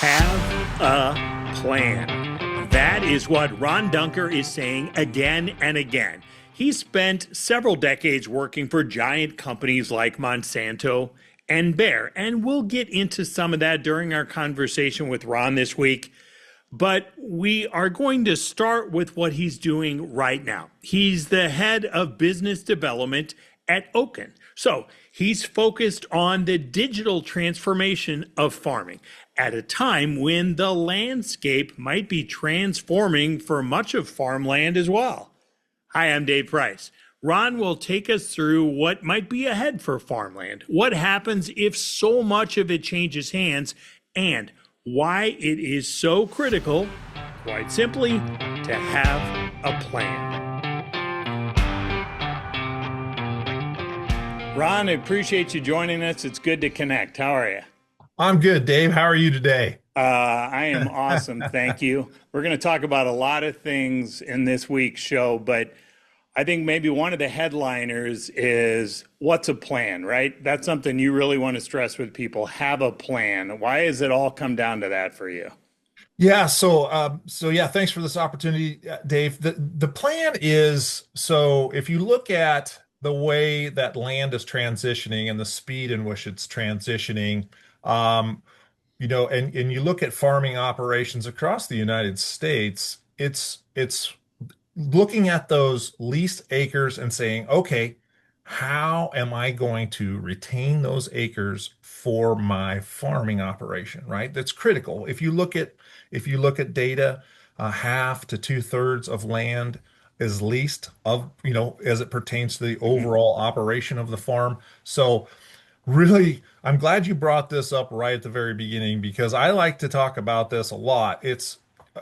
Have a plan. That is what Ron Dunker is saying again and again. He spent several decades working for giant companies like Monsanto and Bayer, and we'll get into some of that during our conversation with Ron this week. But we are going to start with what he's doing right now. He's the head of business development at Oaken. So he's focused on the digital transformation of farming at a time when the landscape might be transforming for much of farmland as well. Hi, I'm Dave Price. Ron will take us through what might be ahead for farmland, what happens if so much of it changes hands, and why it is so critical, quite simply, to have a plan. Ron, I appreciate you joining us. It's good to connect. How are you? I'm good, Dave. How are you today? I am awesome. Thank you. We're going to talk about a lot of things in this week's show, but I think maybe one of the headliners is what's a plan, right? That's something you really want to stress with people. Have a plan. Why does it all come down to that for you? Yeah, thanks for this opportunity, Dave. The plan is so if you look at the way that land is transitioning and the speed in which it's transitioning, um, and you look at farming operations across the United States, it's looking at those leased acres and saying, okay, how am I going to retain those acres for my farming operation, right? That's critical. If you look at data, half to two-thirds of land is leased as it pertains to the Mhm. overall operation of the farm. So really, I'm glad you brought this up right at the very beginning because I like to talk about this a lot.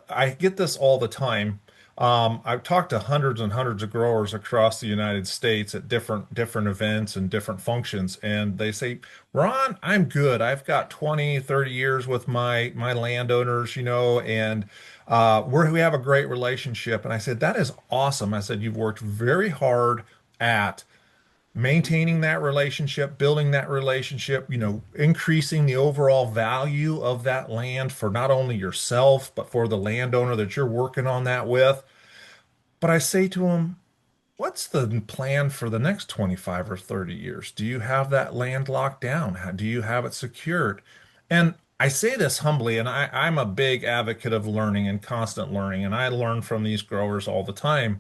I get this all the time. I've talked to hundreds and hundreds of growers across the United States at different events and different functions, and they say, "Ron, I'm good. I've got 20, 30 years with my landowners, and we have a great relationship." And I said, "That is awesome." I said, "You've worked very hard at maintaining that relationship, building that relationship, increasing the overall value of that land for not only yourself, but for the landowner that you're working on that with." But I say to them, what's the plan for the next 25 or 30 years? Do you have that land locked down? Do you have it secured? And I say this humbly, and I'm a big advocate of learning and constant learning, and I learn from these growers all the time.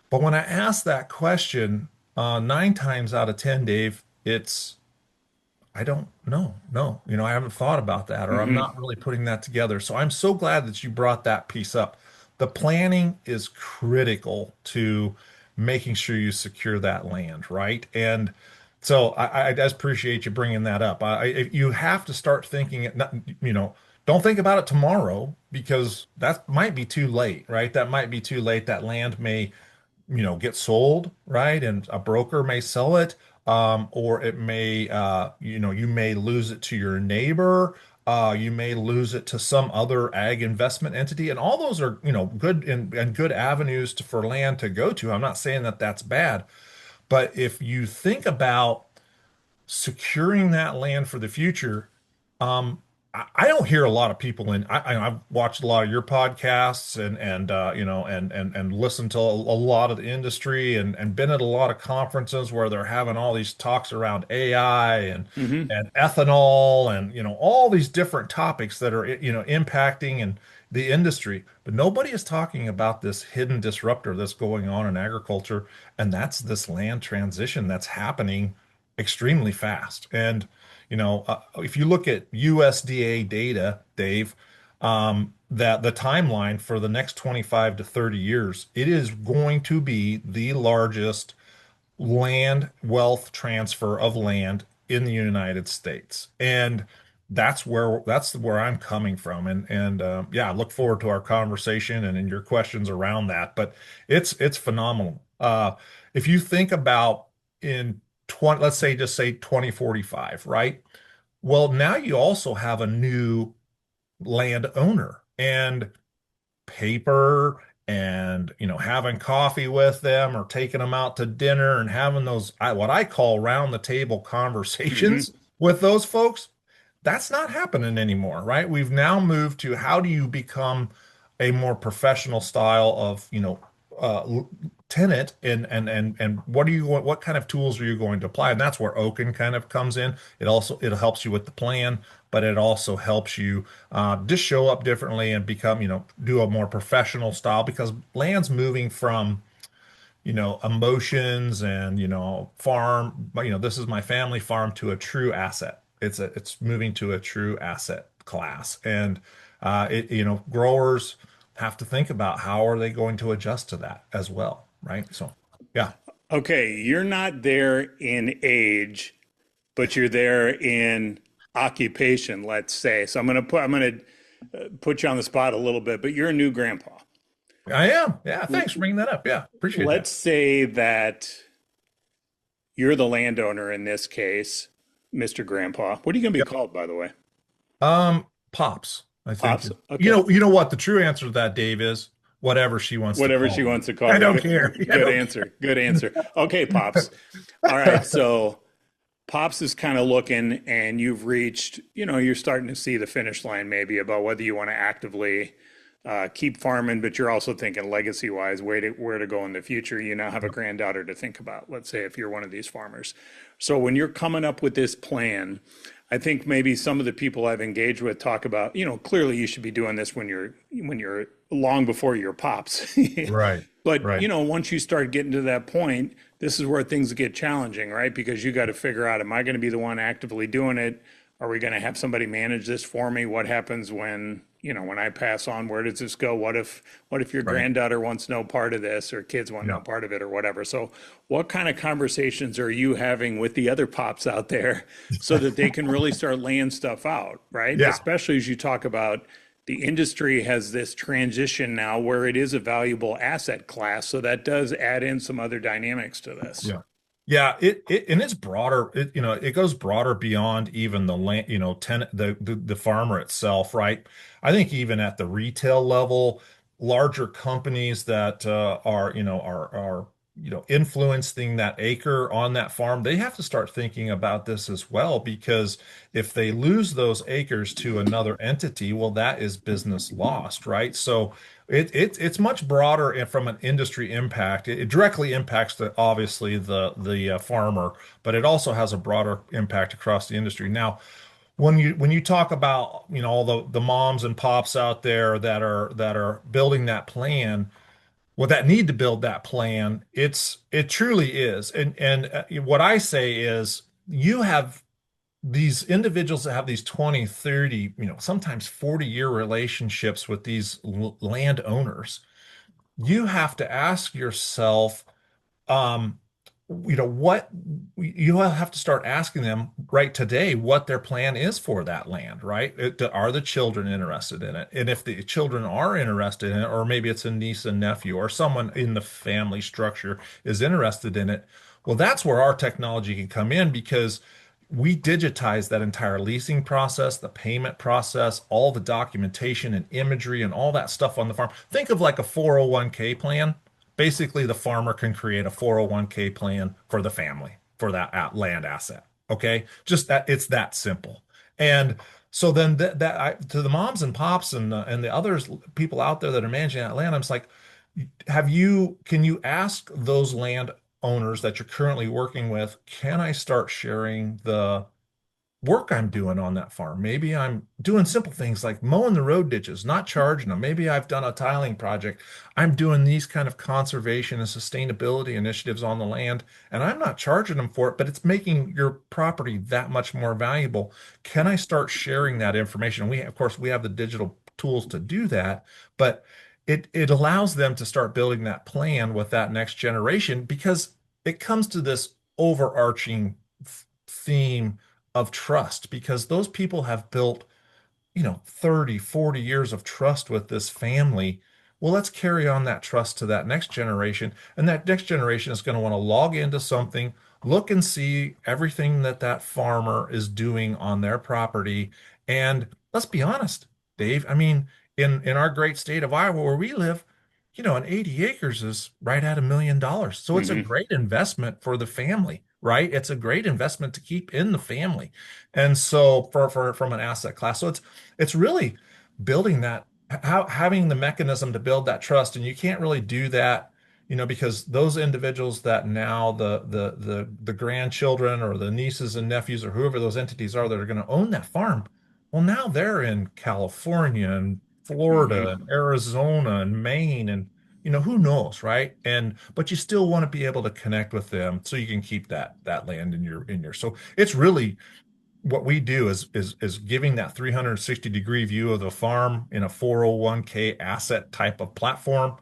But when I ask that question, 9 times out of 10, Dave, I don't know. No, I haven't thought about that, or I'm Mhm. not really putting that together. So I'm so glad that you brought that piece up. The planning is critical to making sure you secure that land, right? And so I just appreciate you bringing that up. You have to start thinking it, don't think about it tomorrow because that might be too late, right? That might be too late. That land may get sold, right? And a broker may sell it, or it may, you may lose it to your neighbor. You may lose it to some other ag investment entity, and all those are, good and good avenues for land to go to. I'm not saying that that's bad, but if you think about securing that land for the future, I don't hear a lot of people I've watched a lot of your podcasts and listened to a lot of the industry and been at a lot of conferences where they're having all these talks around AI Mhm. and ethanol and all these different topics that are impacting and the industry, but nobody is talking about this hidden disruptor that's going on in agriculture, and that's this land transition that's happening extremely fast. And if you look at USDA data, Dave, that the timeline for the next 25 to 30 years, it is going to be the largest land wealth transfer of land in the United States. And that's where I'm coming from. And yeah, I look forward to our conversation and your questions around that. But it's phenomenal. If you think about in 20, let's say just say 2045, right? Well, now you also have a new landowner and paper and having coffee with them or taking them out to dinner and having those what I call round the table Mhm. conversations with those folks. That's not happening anymore, right? We've now moved to how do you become a more professional style of, tenant, and what kind of tools are you going to apply? And that's where Oaken kind of comes in. It helps you with the plan, but it also helps you just show up differently and become, do a more professional style because land's moving from emotions and, farm, but this is my family farm to a true asset. It's moving to a true asset class. And growers have to think about how are they going to adjust to that as well, right? So, yeah. Okay, you're not there in age, but you're there in occupation, let's say. So I'm gonna put you on the spot a little bit, but you're a new grandpa. I am. Yeah, thanks for bringing that up. Yeah, appreciate Let's that. say that you're the landowner in this case, Mr. Grandpa. What are you gonna be Yep. called, by the way? Pops, I think. Pops? You Okay. know, you know what the true answer to that, Dave, is whatever she wants to Whatever call she me. wants to call I you. don't Good, care. I good don't answer. Good answer. Okay, Pops. All right, so Pops is kind of looking, and you've reached, you're starting to see the finish line maybe about whether you want to actively keep farming, but you're also thinking legacy wise, where to go in the future. You now have a care. granddaughter to think about, let's say, if you're one of these farmers. So when you're coming up with this plan, I think maybe some of the people I've engaged with talk about, clearly you should be doing this when you're long before your pops. Right. But, Right. once you start getting to that point, this is where things get challenging, right? Because you got to figure out, am I going to be the one actively doing it? Are we going to have somebody manage this for me? What happens when I pass on? Where does this go? What if your Right. granddaughter wants no part of this or kids want no Yeah. part of it or whatever? So what kind of conversations are you having with the other pops out there so that they can really start laying stuff out, right? Yeah. Especially as you talk about the industry has this transition now where it is a valuable asset class. So that does add in some other dynamics to this. Yeah. Yeah, it and it's broader. It goes broader beyond even the land, tenant, the farmer itself, right? I think even at the retail level, larger companies that are influencing that acre on that farm, they have to start thinking about this as well because if they lose those acres to another entity, well, that is business lost, right? So it's much broader and from an industry impact. It directly impacts obviously the farmer, but it also has a broader impact across the industry. Now, when you talk about all the moms and pops out there that are building that plan, well, that need to build that plan, it truly is. And what I say is you have these individuals that have these 20, 30, sometimes 40-year relationships with these landowners. You have to ask yourself, um, what you have to start asking them right today what their plan is for that land, right? Are the children interested in it? And if the children are interested in it, or maybe it's a niece and nephew or someone in the family structure is interested in it, well, that's where our technology can come in because we digitize that entire leasing process, the payment process, all the documentation and imagery and all that stuff on the farm. Think of like a 401k plan. Basically, the farmer can create a 401k plan for the family for that land asset. Okay, just that it's that simple. And so then to the moms and pops and the others people out there that are managing that land, I'm just like, can you ask those land owners that you're currently working with, can I start sharing the work I'm doing on that farm? Maybe I'm doing simple things like mowing the road ditches, not charging them. Maybe I've done a tiling project. I'm doing these kind of conservation and sustainability initiatives on the land, and I'm not charging them for it, but it's making your property that much more valuable. Can I start sharing that information? Of course, we have the digital tools to do that, but it allows them to start building that plan with that next generation because it comes to this overarching theme of trust because those people have built 30, 40 years of trust with this family. Well, let's carry on that trust to that next generation. And that next generation is going to want to log into something, look and see everything that that farmer is doing on their property. And let's be honest, Dave, I mean, in our great state of Iowa where we live, an 80 acres is right at $1 million. So it's a Hmm. great investment for the family. right? It's a great investment to keep in the family. And so from an asset class. So it's really building that, having the mechanism to build that trust. And you can't really do that, because those individuals that now the grandchildren or the nieces and nephews or whoever those entities are that are going to own that farm, well, now they're in California and Florida and Hmm. Arizona and Maine and who knows, right? And but you still want to be able to connect with them so you can keep that land in your. So it's really what we do is giving that 360-degree view of the farm in a 401k asset type of platform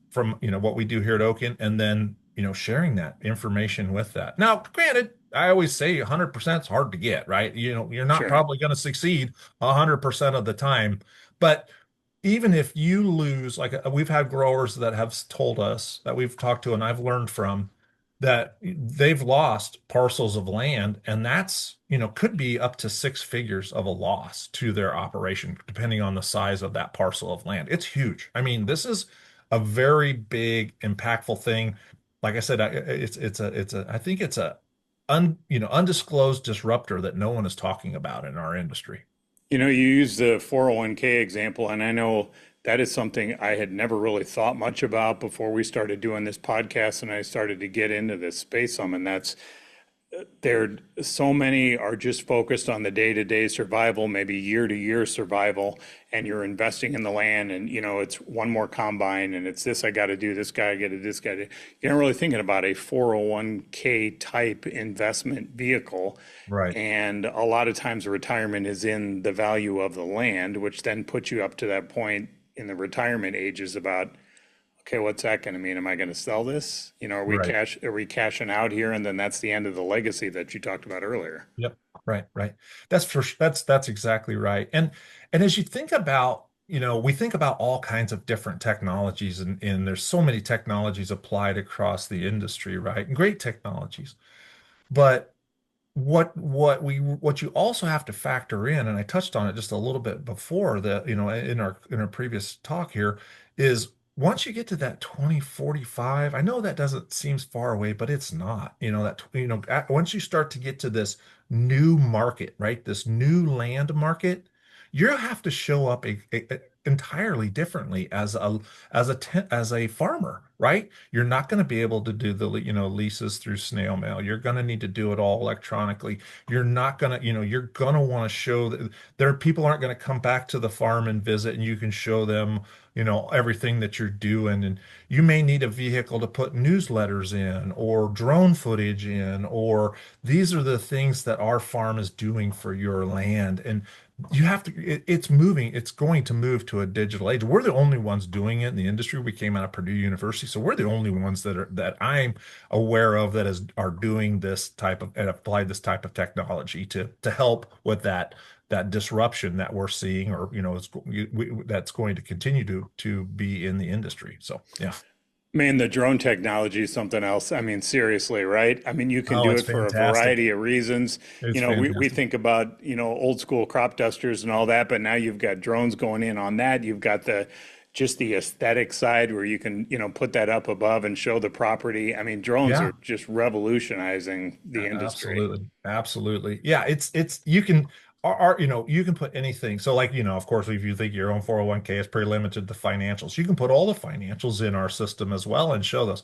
from what we do here at Oaken, and then sharing that information with that. Now, granted, I always say 100% is hard to get, right? You're not Sure. probably going to succeed 100% of the time, but even if you lose, like we've had growers that have told us that we've talked to and I've learned from that they've lost parcels of land, and that's, could be up to six figures of a loss to their operation, depending on the size of that parcel of land. It's huge. I mean, this is a very big, impactful thing. Like I said, I think it's a undisclosed disruptor that no one is talking about in our industry. You use the 401k example, and I know that is something I had never really thought much about before we started doing this podcast and I started to get into this space some, and that's there so many are just focused on the day-to-day survival, maybe year-to-year survival, and you're investing in the land and it's one more combine and it's this I got to do, this guy I got to do, this guy. You're not really thinking about a 401k type investment vehicle. Right. And a lot of times retirement is in the value of the land, which then puts you up to that point in the retirement ages about, okay, what's that going to mean? Am I going to sell this? Right. Are we cashing out here? And then that's the end of the legacy that you talked about earlier. Yep. Right. Right. That's exactly right. And as you think about, we think about all kinds of different technologies, and there's so many technologies applied across the industry, right? And great technologies. But what you also have to factor in, and I touched on it just a little bit before that, in our previous talk here, is once you get to that 2045, I know that doesn't seems far away, but it's not. Once you start to get to this new market, right? This new land market, you have to show up entirely differently as a farmer, right? You're not going to be able to do the leases through snail mail. You're going to need to do it all electronically. You're not going to, you're going to want to show that people aren't going to come back to the farm and visit, and you can show them everything that you're doing. And you may need a vehicle to put newsletters in or drone footage in, or these are the things that our farm is doing for your land. And you have to, it's going to move to a digital age. We're the only ones doing it in the industry. We came out of Purdue University, so we're the only ones that I'm aware of are doing this type of and applied this type of technology to help with that disruption that we're seeing, or that's going to continue to be in the industry. So yeah. Man, the drone technology is something else. I mean, seriously, right? I mean, you can Oh, do it's it for a fantastic. variety of reasons. It's We fantastic. think about, old school crop dusters and all that, but now you've got drones going in on that. You've got just the aesthetic side where you can, put that up above and show the property. I mean, drones are Yeah. just revolutionizing the industry. Absolutely. Absolutely. Yeah, it's you can you can put anything. So like, of course, if you think your own 401k is pretty limited to financials, you can put all the financials in our system as well and show those.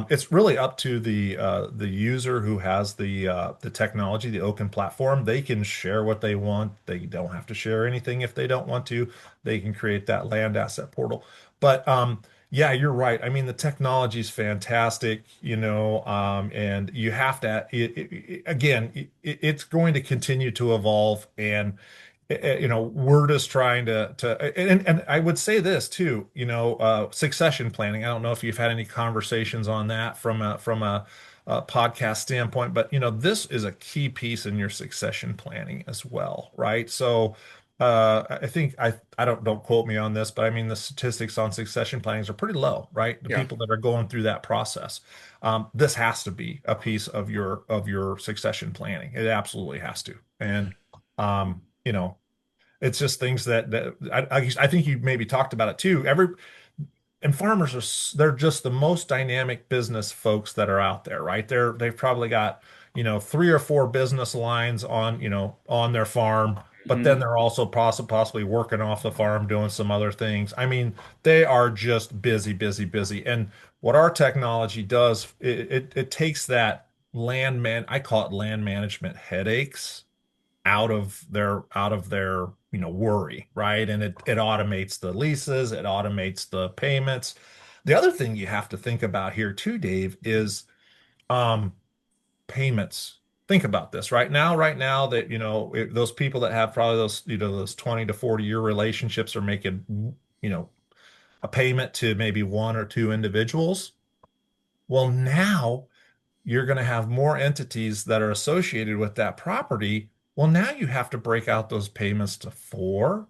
It's really up to the user who has the technology, the Oaken platform. They can share what they want. They don't have to share anything if they don't want to. They can create that land asset portal. But yeah, you're right. I mean, the technology is fantastic, and you have to, again, it's going to continue to evolve. And, we're just trying and I would say this too, succession planning. I don't know if you've had any conversations on that from a podcast standpoint, but, this is a key piece in your succession planning as well, right? So, I think I don't quote me on this, but I mean the statistics on succession plannings are pretty low, right? The Yeah. people that are going through that process. This has to be a piece of your succession planning. It absolutely has to. And it's just things that I think you maybe talked about it too. and farmers they're just the most dynamic business folks that are out there, right? They've probably got, three or four business lines on, on their farm, but then Hmm. they're also possibly working off the farm doing some other things. I mean, they are just busy, busy, busy. And what our technology does, it takes that I call it land management headaches out of their worry, right? And it automates the leases, it automates the payments. The other thing you have to think about here too, Dave, is um payments. Think about this right now that those people that have probably those 20 to 40-year relationships are making you know a payment to maybe one or two individuals. Well, now you're going to have more entities that are associated with that property. Well, now you have to break out those payments to four,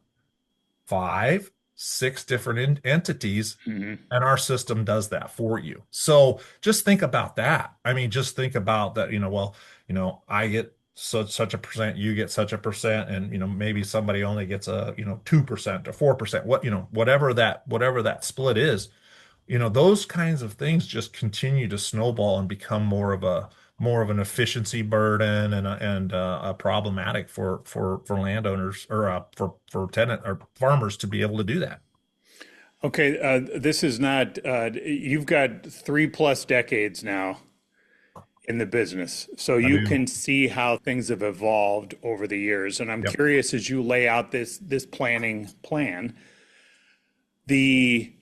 five, six different entities, Hmm. and our system does that for you. So just think about that. I mean, just think about that, well, I get such a percent, you get such a percent, and maybe somebody only gets a, 2% or 4%, whatever that split is. Those kinds of things just continue to snowball and become more of an efficiency burden and a problematic for landowners or for tenant or farmers to be able to do that. Okay, this is not, you've got 3+ decades now in the business, so I you do. can see how things have evolved over the years. And I'm Yep. curious, as you lay out this planning plan, the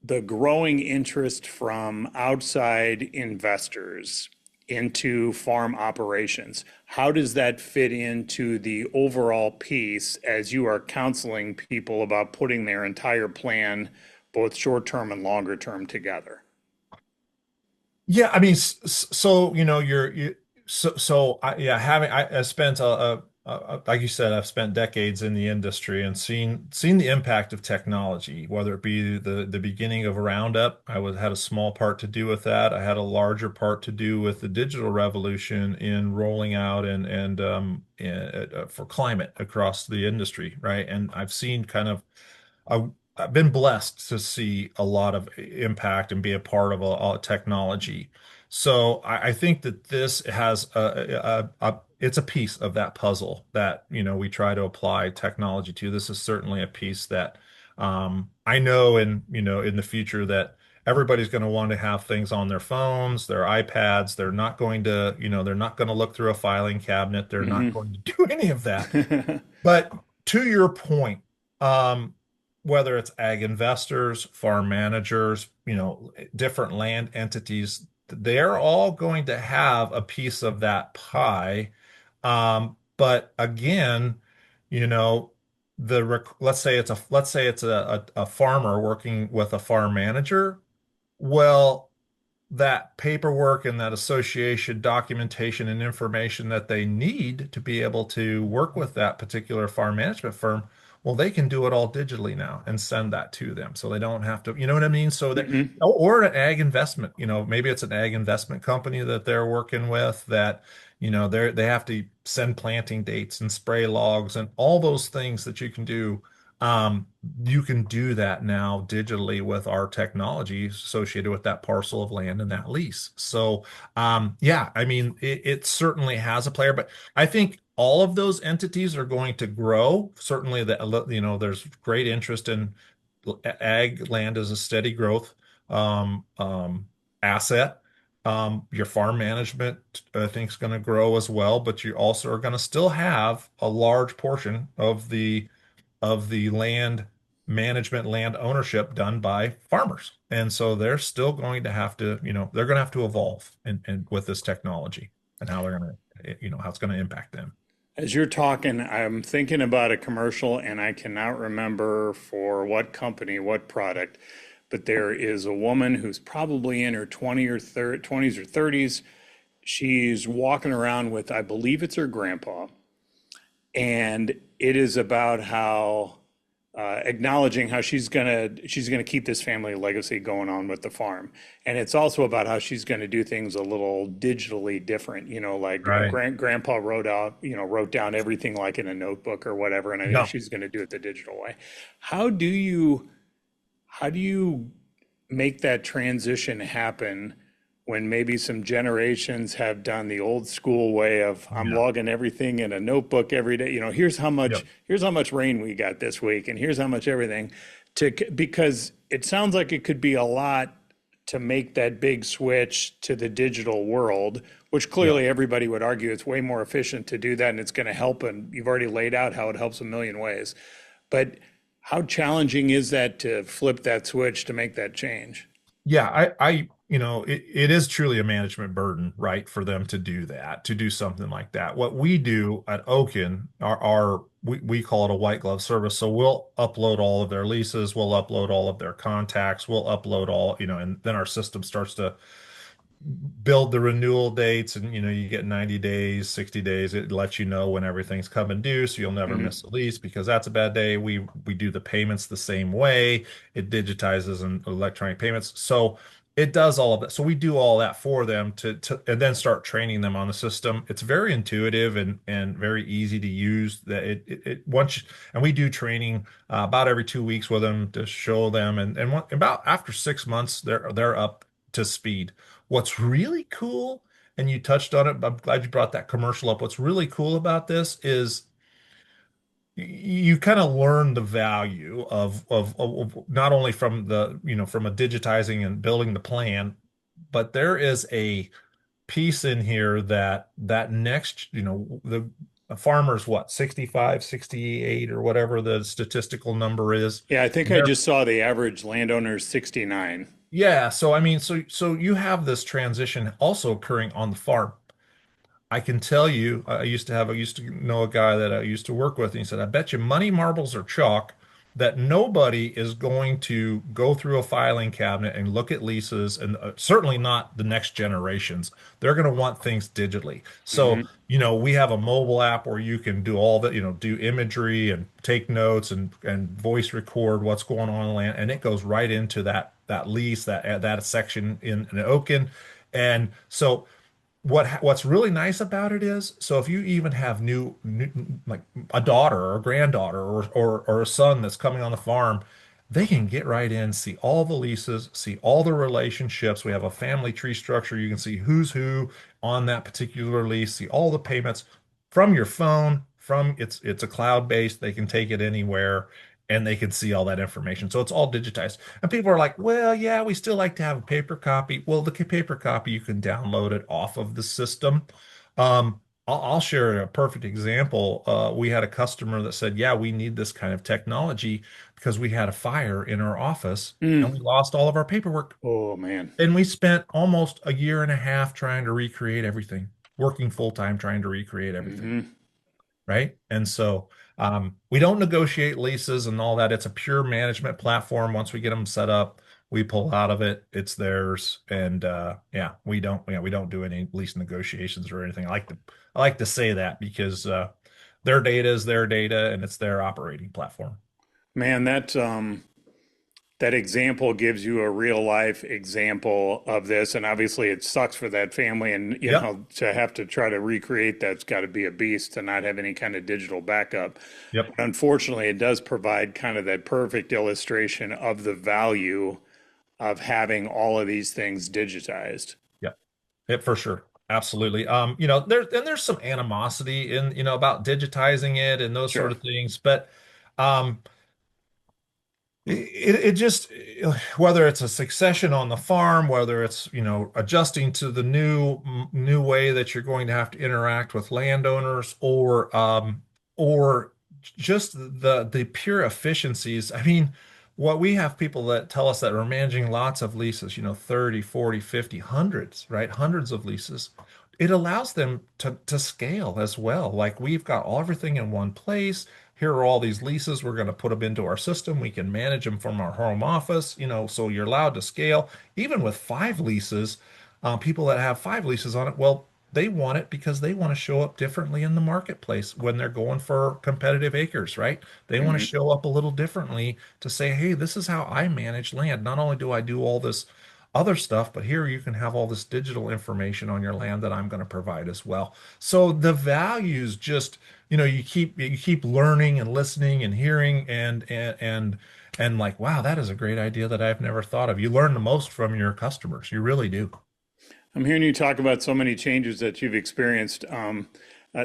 the growing interest from outside investors into farm operations. How does that fit into the overall piece as you are counseling people about putting their entire plan, both short term and longer term, together? Yeah, I mean, so yeah, I spent like you said, I've spent decades in the industry and seen the impact of technology, whether it be the beginning of Roundup. Had a small part to do with that. I had a larger part to do with the digital revolution in rolling out for climate across the industry, right? And I've seen kind of I, I've been blessed to see a lot of impact and be a part of a technology. So I think that this has it's a piece of that puzzle that we try to apply technology to. This is certainly a piece that I know in the future that everybody's going to want to have things on their phones, their iPads. They're not going to look through a filing cabinet. They're not Hmm. going to do any of that. But to your point, um, whether it's ag investors, farm managers, different land entities, they're all going to have a piece of that pie. But again, you know, let's say it's a farmer working with a farm manager. Well, that paperwork and that association documentation and information that they need to be able to work with that particular farm management firm, well, they can do it all digitally now and send that to them. So they don't have to, you know what I mean? So that, Hmm. or an ag investment, maybe it's an ag investment company that they're working with that, they have to send planting dates and spray logs and all those things that you can do. Um, you can do that now digitally with our technology associated with that parcel of land and that lease. So, yeah, I mean, it certainly has a player, but I think all of those entities are going to grow. Certainly, there's great interest in ag land as a steady growth asset. Your farm management, I think, is going to grow as well, but you also are going to still have a large portion of the land management, land ownership done by farmers. And so they're still going to have to, they're going to have to evolve and with this technology and how they're going to, how it's going to impact them. As you're talking, I'm thinking about a commercial, and I cannot remember for what company, what product, but there is a woman who's probably in her 20s or 30s. She's walking around with, I believe it's her grandpa, and it is about how acknowledging how she's gonna keep this family legacy going on with the farm, and it's also about how she's gonna do things a little digitally different. Like Right. grandpa wrote down everything like in a notebook or whatever, and I think Yeah. she's gonna do it the digital way. How do you How do you make that transition happen when maybe some generations have done the old school way of I'm Yeah. logging everything in a notebook every day. Yep. Here's how much rain we got this week, and here's how much everything because it sounds like it could be a lot to make that big switch to the digital world, which Yep. clearly everybody would argue it's way more efficient to do that and it's going to help. And you've already laid out how it helps a million ways. But how challenging is that to flip that switch to make that change? Yeah, it is truly a management burden, right, for them to do that, to do something like that. What we do at Oaken, we call it a white glove service. So we'll upload all of their leases, we'll upload all of their contacts, we'll upload all, and then our system starts to build the renewal dates, and you get 90 days, 60 days. It lets you know when everything's coming due, so you'll never Mhm. miss a lease because that's a bad day. We do the payments the same way. It digitizes and electronic payments. So it does all of that. So we do all that for them to and then start training them on the system. It's very intuitive and very easy to use. That it once and we do training about every 2 weeks with them to show them, about after 6 months they're up to speed. What's really cool, and you touched on it, but I'm glad you brought that commercial up. What's really cool about this is you kind of learn the value of not only from from a digitizing and building the plan, but there is a piece in here that next, the farmer's what, 65, 68, or whatever the statistical number is. Yeah, I think I They're just saw the average landowner's 69. Yeah, so I mean, so you have this transition also occurring on the farm. I can tell you, I used to know a guy that I used to work with, and he said, I bet you money, marbles, or chalk that nobody is going to go through a filing cabinet and look at leases, and certainly not the next generations. They're going to want things digitally. So, Hmm. we have a mobile app where you can do all that, do imagery and take notes and voice record what's going on in the land, and it goes right into that lease, that section in Oaken. And so what's really nice about it is, so if you even have new like a daughter or a granddaughter or a son that's coming on the farm, they can get right in, see all the leases, see all the relationships. We have a family tree structure. You can see who's who on that particular lease, see all the payments from your phone. It's a cloud-based. They can take it anywhere and they can see all that information. So it's all digitized. And people are like, well, yeah, we still like to have a paper copy. Well, the paper copy, you can download it off of the system. I'll share a perfect example. We had a customer that said, yeah, we need this kind of technology because we had a fire in our office and we Mm. lost all of our paperwork. Oh man. And we spent almost a year and a half trying to recreate everything, working full time trying to recreate everything, Hmm. right? And so we don't negotiate leases and all that. It's a pure management platform. Once we get them set up, we pull out of it. It's theirs, and yeah, we don't do any lease negotiations or anything. I like to say that because their data is their data, and it's their operating platform. Man, that example gives you a real life example of this, and obviously it sucks for that family, and Yep. to have to try to recreate that's got to be a beast to not have any kind of digital backup. Yep. But unfortunately, it does provide kind of that perfect illustration of the value of having all of these things digitized. Yep. Yep, for sure. Absolutely. There's some animosity in, about digitizing it and those sort Sure. of things, but um it just, whether it's a succession on the farm, whether it's, adjusting to the new way that you're going to have to interact with landowners, or just the pure efficiencies. I mean, what we have people that tell us that are managing lots of leases, 30, 40, 50, hundreds, right? Hundreds of leases. It allows them to scale as well. Like, we've got everything in one place. Here are all these leases. We're going to put them into our system. We can manage them from our home office, so you're allowed to scale. Even with five leases, people that have five leases on it, well, they want it because they want to show up differently in the marketplace when they're going for competitive acres, right? They want to show up a little differently to say, hey, this is how I manage land. Not only do I do all this other stuff, but here you can have all this digital information on your land that I'm going to provide as well. So the values just, you keep learning and listening and hearing and like, wow, that is a great idea that I've never thought of. You learn the most from your customers. You really do. I'm hearing you talk about so many changes that you've experienced.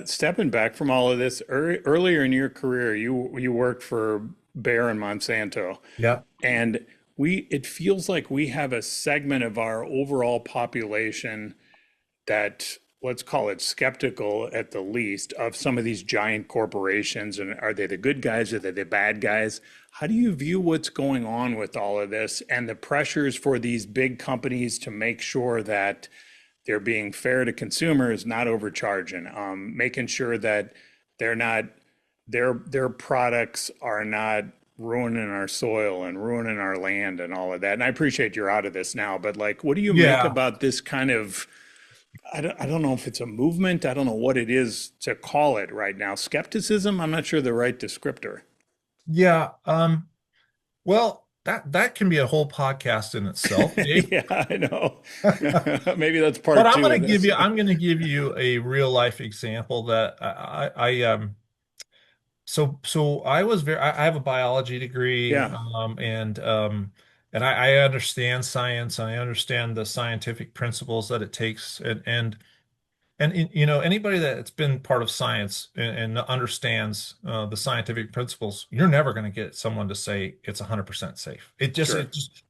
Stepping back from all of this, earlier in your career, you worked for Bayer and Monsanto, Yeah. and it feels like we have a segment of our overall population that, let's call it skeptical at the least, of some of these giant corporations. And are they the good guys? Are they the bad guys? How do you view what's going on with all of this and the pressures for these big companies to make sure that they're being fair to consumers, not overcharging, making sure that they're not their products are not ruining our soil and ruining our land and all of that. And I appreciate you're out of this now, but like, what do you make Yeah. about this kind of, I don't know if it's a movement. I don't know what it is to call it right now. Skepticism? I'm not sure the right descriptor. Yeah. Well, that can be a whole podcast in itself, Dave. Yeah, I know. Maybe that's But part I'm two going of to give this. you I'm going to give you a real life example that so I have a biology degree, Yeah, and I understand science. I understand the scientific principles that it takes, and anybody that's been part of science and understands the scientific principles, you're never going to get someone to say it's 100% safe. sure. It just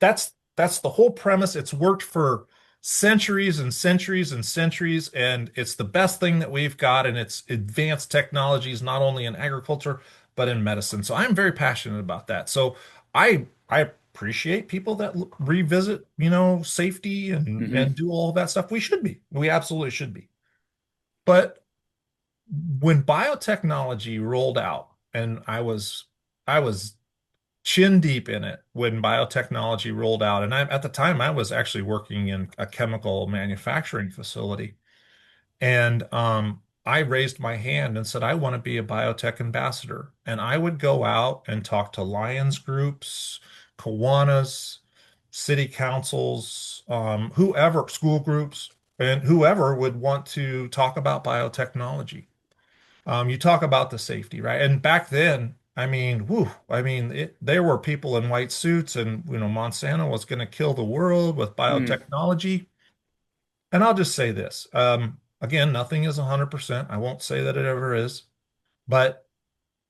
that's the whole premise. It's worked for centuries and centuries and centuries, and it's the best thing that we've got, and it's advanced technologies not only in agriculture but in medicine. So I'm very passionate about that. So I appreciate people that revisit, safety and Hmm. do all that stuff. We should be. We absolutely should be. But when biotechnology rolled out, and I was chin deep in it when biotechnology rolled out, and at the time I was actually working in a chemical manufacturing facility, and I raised my hand and said I want to be a biotech ambassador, and I would go out and talk to Lions groups, Kiwanis, city councils, whoever, school groups, and whoever would want to talk about biotechnology. You talk about the safety, right? And back then, I mean, whew, I mean, there were people in white suits, and Monsanto was going to kill the world with Mm. biotechnology. And I'll just say this, again, nothing is 100%. I won't say that it ever is, but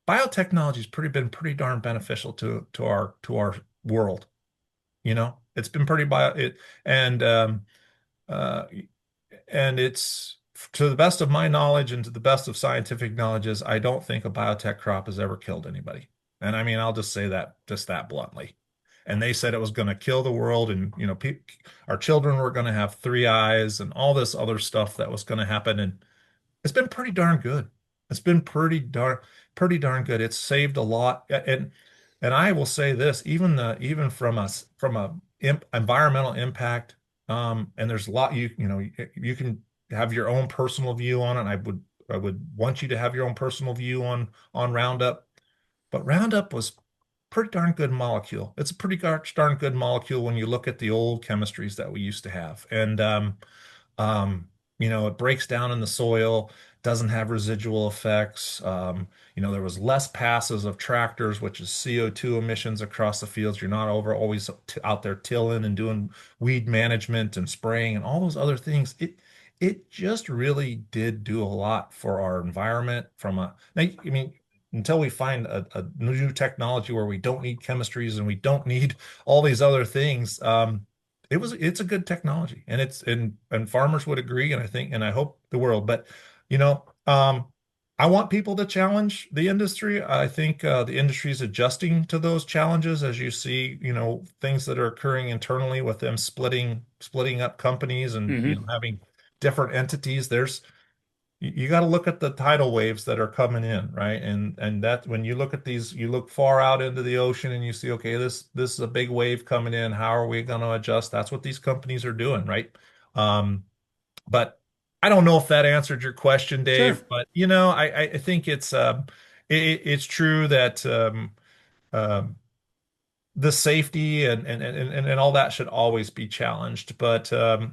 biotechnology has been pretty darn beneficial to our world. It's been pretty bio it uh, and it's to the best of my knowledge and to the best of scientific knowledges, I don't think a biotech crop has ever killed anybody. And I mean, I'll just say that just that bluntly. And they said it was going to kill the world, and our children were going to have three eyes and all this other stuff that was going to happen. And it's been pretty darn good. It's been pretty darn good. It's saved a lot. And I will say this, even from a environmental impact, and there's a lot you can have your own personal view on it. I would want you to have your own personal view on Roundup, but Roundup was pretty darn good molecule. It's a pretty darn good molecule when you look at the old chemistries that we used to have. And um, it breaks down in the soil, doesn't have residual effects. There was less passes of tractors, which is CO2 emissions across the fields. You're not always out there tilling and doing weed management and spraying and all those other things. It just really did do a lot for our environment now, I mean, until we find a new technology where we don't need chemistries and we don't need all these other things. It's a good technology, and farmers would agree, and I think, and I hope the world. But you know, I want people to challenge the industry. I think the industry is adjusting to those challenges as you see, things that are occurring internally with them splitting up companies and Hmm. having different entities. You got to look at the tidal waves that are coming in, right? And that when you look at these, you look far out into the ocean and you see, okay, this is a big wave coming in. How are we going to adjust? That's what these companies are doing, right? Um, but I don't know if that answered your question, Sure. Dave. But I think it's true that um, the safety and all that should always be challenged. But I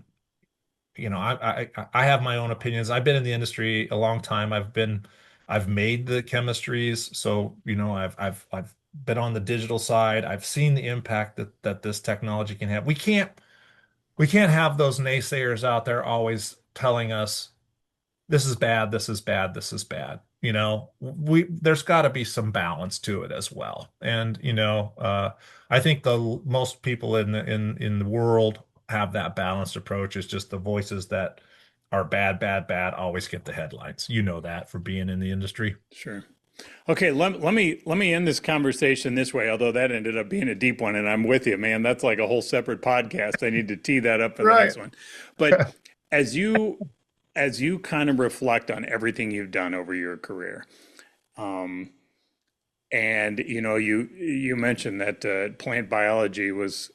have my own opinions. I've been in the industry a long time. I've made the chemistries, so I've been on the digital side. I've seen the impact that this technology can have. We can't have those naysayers out there always telling us this is bad, this is bad, this is bad. There's got to be some balance to it as well. And I think the most people in the world have that balanced approach. It's just the voices that are bad, bad, bad always get the headlines. You know that for being in the industry. Sure. Okay, let me end this conversation this way, although that ended up being a deep one, and I'm with you, man. That's like a whole separate podcast. I need to tee that up for the Right. next one. But as you kind of reflect on everything you've done over your career, um, and you mentioned that plant biology was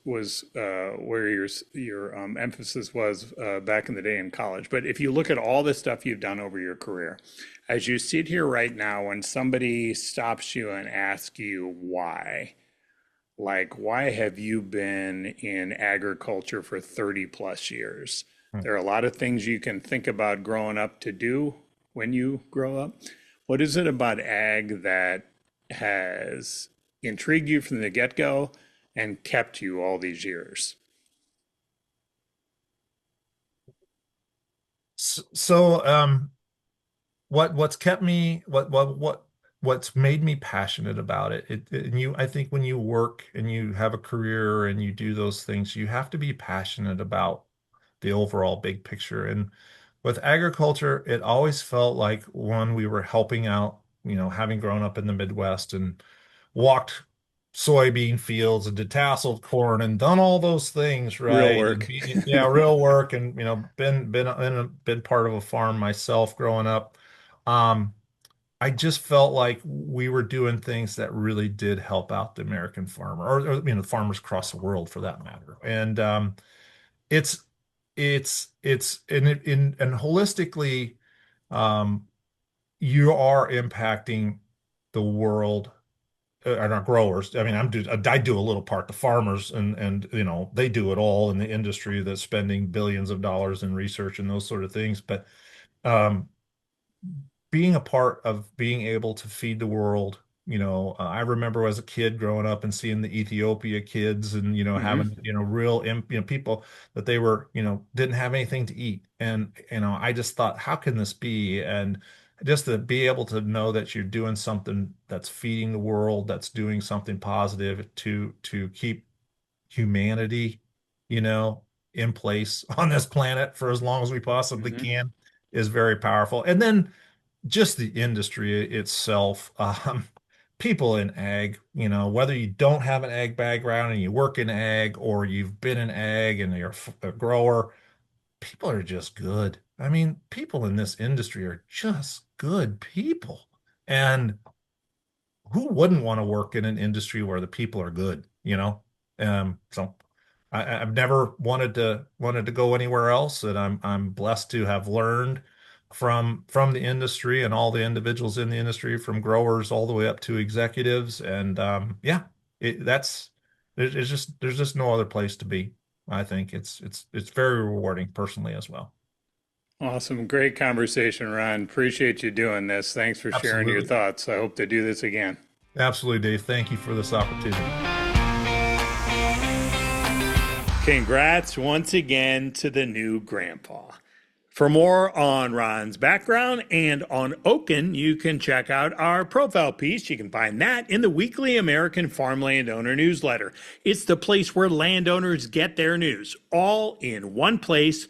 where your emphasis was back in the day in college. But if you look at all the stuff you've done over your career, as you sit here right now, when somebody stops you and asks you why, like why have you been in agriculture for 30 plus years? There are a lot of things you can think about growing up to do when you grow up. What is it about ag that has intrigued you from the get-go and kept you all these years? So, what's kept me what's made me passionate about and I think when you work and you have a career and you do those things, you have to be passionate about the overall big picture. And with agriculture, it always felt like one, we were helping out, having grown up in the Midwest and walked soybean fields and detasseled corn and done all those things, Real right? And work. yeah, real work and been part of a farm myself growing up. Um, I just felt like we were doing things that really did help out the American farmer or farmers across the world for that matter. And it's it's and holistically, um, you are impacting the world and our growers. I mean, I do a little part. The farmers and they do it all in the industry that's spending billions of dollars in research and those sort of things. But um, being a part of being able to feed the world. I remember as a kid growing up and seeing the Ethiopia kids and, Hmm. having, people that they were, didn't have anything to eat. And, I just thought, how can this be? And just to be able to know that you're doing something that's feeding the world, that's doing something positive to keep humanity, you know, in place on this planet for as long as we possibly Hmm. can is very powerful. And then just the industry itself. People in ag, whether you don't have an ag background and you work in ag or you've been in ag and you're a grower, people are just good. I mean, people in this industry are just good people. And who wouldn't want to work in an industry where the people are good? So I've never wanted to go anywhere else, and I'm blessed to have learned from the industry and all the individuals in the industry, from growers all the way up to executives. And yeah, that's there's just no other place to be. I think it's very rewarding personally as well. Awesome. Great conversation, Ron. Appreciate you doing this. Thanks for sharing your Absolutely. thoughts. I hope to do this again. Absolutely, Dave. Thank you for this opportunity. Congrats once again to the new grandpa. For more on Ron's background and on Oaken, you can check out our profile piece. You can find that in the weekly American Farmland Owner newsletter. It's the place where landowners get their news, all in one place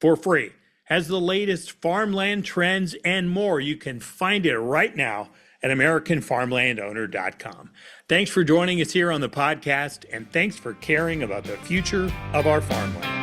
for free. Has the latest farmland trends and more. You can find it right now at AmericanFarmlandOwner.com. Thanks for joining us here on the podcast, and thanks for caring about the future of our farmland.